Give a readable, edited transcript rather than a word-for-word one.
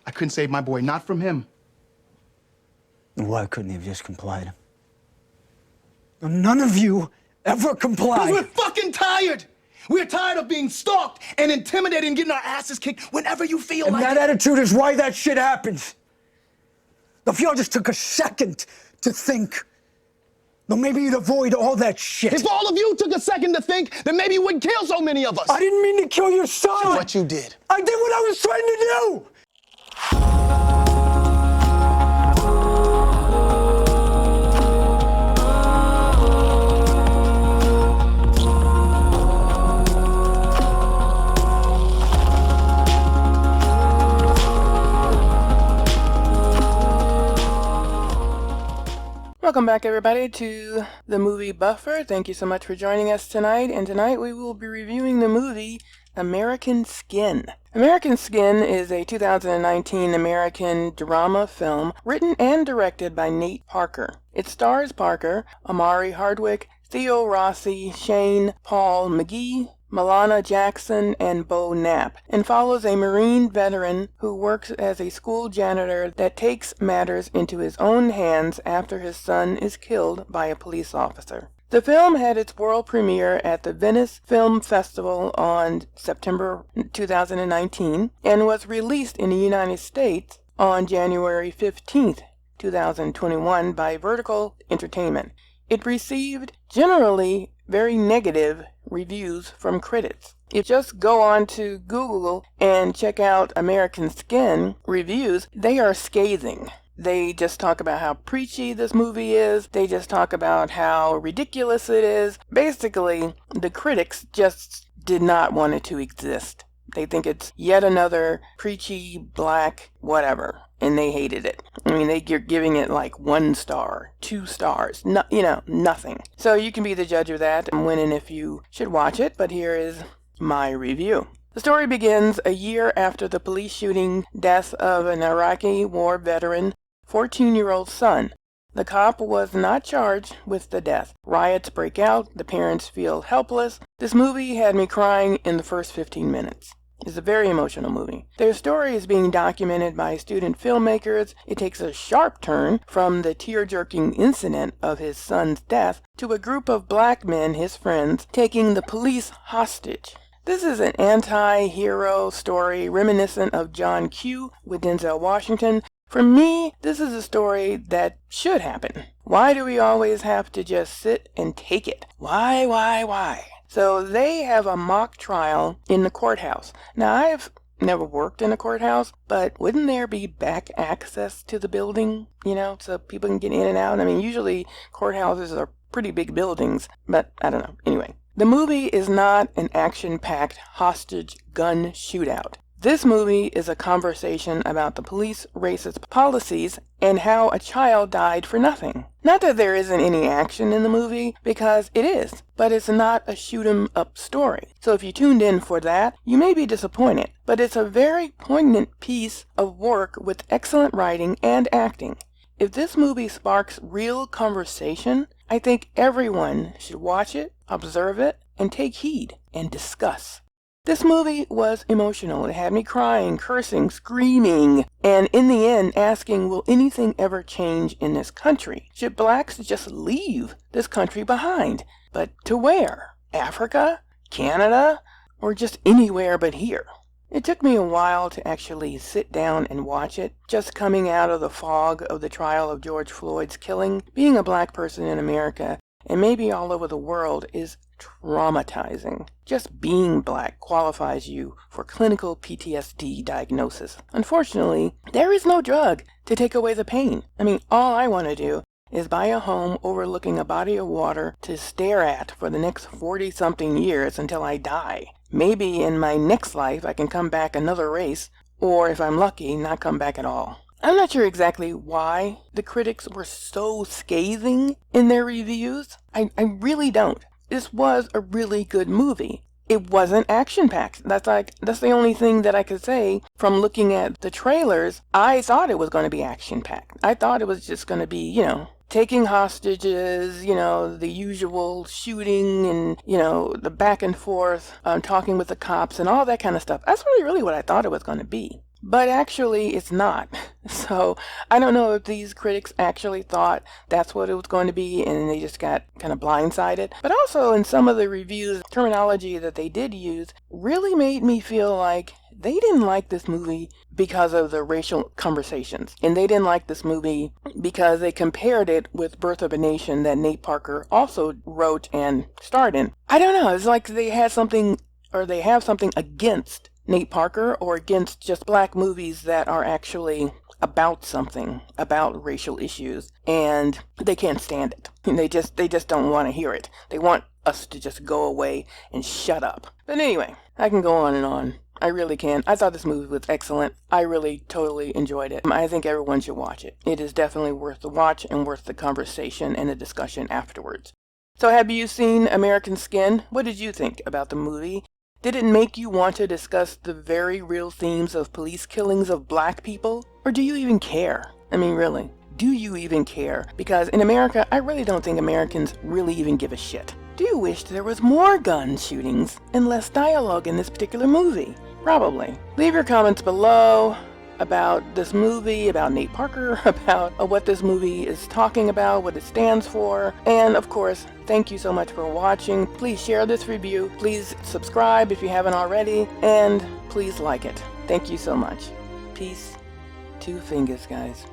I couldn't save my boy, not from him. Why couldn't he have just complied? None of you ever complied. Because we're fucking tired. We're tired of being stalked and intimidated and getting our asses kicked whenever you feel like it. And that attitude is why that shit happens. If y'all just took a second to think, then maybe you'd avoid all that shit. If all of you took a second to think, then maybe you wouldn't kill so many of us. I didn't mean to kill your son. So what you did. I did what I was trying to do. Welcome back, everybody, to the Movie Buffer. Thank you so much for joining us tonight. And tonight we will be reviewing the movie American Skin. American Skin is a 2019 American drama film written and directed by Nate Parker. It stars Parker, Omari Hardwick, Theo Rossi, Shane, Paul McGhie, Milauna Jackson, and Beau Knapp, and follows a Marine veteran who works as a school janitor that takes matters into his own hands after his son is killed by a police officer. The film had its world premiere at the Venice Film Festival on September 2019 and was released in the United States on January 15th, 2021 by Vertical Entertainment. It received generally very negative reviews from critics. If you just go on to Google and check out American Skin reviews, they are scathing. They just talk about how preachy this movie is. They just talk about how ridiculous it is. Basically, the critics just did not want it to exist. They think it's yet another preachy, black, whatever, and they hated it. I mean, they're giving it like 1 star, 2 stars, nothing. So you can be the judge of that and when and if you should watch it, but here is my review. The story begins a year after the police shooting death of an Iraqi War Veteran 14-year-old son. The cop was not charged with the death. Riots break out. The parents feel helpless. This movie had me crying in the first 15 minutes. It's a very emotional movie. Their story is being documented by student filmmakers. It takes a sharp turn from the tear-jerking incident of his son's death to a group of black men, his friends, taking the police hostage. This is an anti-hero story reminiscent of John Q with Denzel Washington. For me, this is a story that should happen. Why do we always have to just sit and take it? Why? So they have a mock trial in the courthouse. Now, I've never worked in a courthouse, but wouldn't there be back access to the building, so people can get in and out? I mean, usually courthouses are pretty big buildings, but I don't know. Anyway, the movie is not an action-packed hostage gun shootout. This movie is a conversation about the police racist policies and how a child died for nothing. Not that there isn't any action in the movie, because it is, but it's not a shoot-'em-up story. So if you tuned in for that, you may be disappointed, but it's a very poignant piece of work with excellent writing and acting. If this movie sparks real conversation, I think everyone should watch it, observe it, and take heed and discuss. This movie was emotional. It had me crying, cursing, screaming, and in the end asking, will anything ever change in this country? Should blacks just leave this country behind? But to where? Africa? Canada? Or just anywhere but here? It took me a while to actually sit down and watch it, just coming out of the fog of the trial of George Floyd's killing. Being a black person in America, and maybe all over the world, is traumatizing. Just being black qualifies you for clinical PTSD diagnosis. Unfortunately, there is no drug to take away the pain. I mean, all I want to do is buy a home overlooking a body of water to stare at for the next 40-something years until I die. Maybe in my next life I can come back another race, or if I'm lucky, not come back at all. I'm not sure exactly why the critics were so scathing in their reviews. I really don't. This was a really good movie. It wasn't action-packed. That's the only thing that I could say from looking at the trailers. I thought it was going to be action-packed. I thought it was just going to be, taking hostages, the usual shooting and, the back and forth, talking with the cops and all that kind of stuff. That's really what I thought it was going to be. but actually it's not. So I don't know if these critics actually thought that's what it was going to be and they just got kind of blindsided. But also in some of the reviews, terminology that they did use really made me feel like they didn't like this movie because of the racial conversations. And they didn't like this movie because they compared it with Birth of a Nation that Nate Parker also wrote and starred in. I don't know, it's like they had something, or they have something against Nate Parker or against just black movies that are actually about something, about racial issues, and they can't stand it. And they just don't want to hear it. They want us to just go away and shut up. But anyway, I can go on and on. I really can. I thought this movie was excellent. I really totally enjoyed it. I think everyone should watch it. It is definitely worth the watch and worth the conversation and the discussion afterwards. So have you seen American Skin? What did you think about the movie? Did it make you want to discuss the very real themes of police killings of black people? Or do you even care? I mean, really, do you even care? Because in America, I really don't think Americans really even give a shit. Do you wish there was more gun shootings and less dialogue in this particular movie? Probably. Leave your comments below about this movie, about Nate Parker, about what this movie is talking about, what it stands for. And of course, thank you so much for watching. Please share this review. Please subscribe if you haven't already. And please like it. Thank you so much. Peace. 2 fingers, guys.